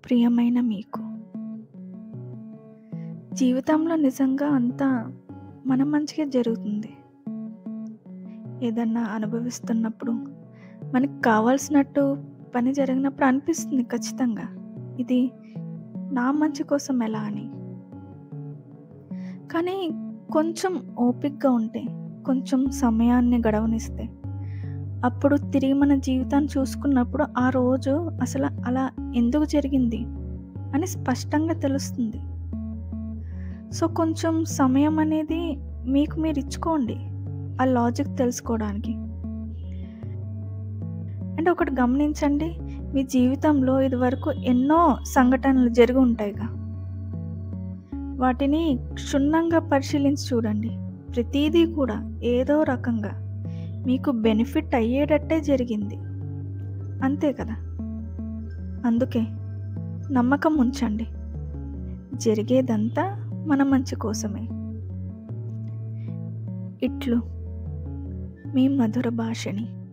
ప్రియమైన మీకు, జీవితంలో నిజంగా అంతా మన మంచిగా జరుగుతుంది. ఏదన్నా అనుభవిస్తున్నప్పుడు, మనకు కావాల్సినట్టు పని జరిగినప్పుడు అనిపిస్తుంది ఖచ్చితంగా. ఇది నా మంచి కోసం ఎలా అని. కానీ కొంచెం ఓపికగా ఉంటే, కొంచెం సమయాన్ని గడవనిస్తే, అప్పుడు తిరిగి మన జీవితాన్ని చూసుకున్నప్పుడు ఆ రోజు అసలు అలా ఎందుకు జరిగింది అని స్పష్టంగా తెలుస్తుంది. సో, కొంచెం సమయం అనేది మీకు మీరు ఇచ్చుకోండి ఆ లాజిక్ తెలుసుకోవడానికి. అంటే ఒకటి గమనించండి, మీ జీవితంలో ఇదివరకు ఎన్నో సంఘటనలు జరిగి ఉంటాయిగా. వాటిని క్షుణ్ణంగా పరిశీలించి చూడండి. ప్రతీదీ కూడా ఏదో రకంగా మీకు బెనిఫిట్ అయ్యేటట్టే జరిగింది. అంతే కదా. అందుకే నమ్మకం ఉంచండి, జరిగేదంతా మన మంచి కోసమే. ఇట్లు మీ మధుర భాషిణి.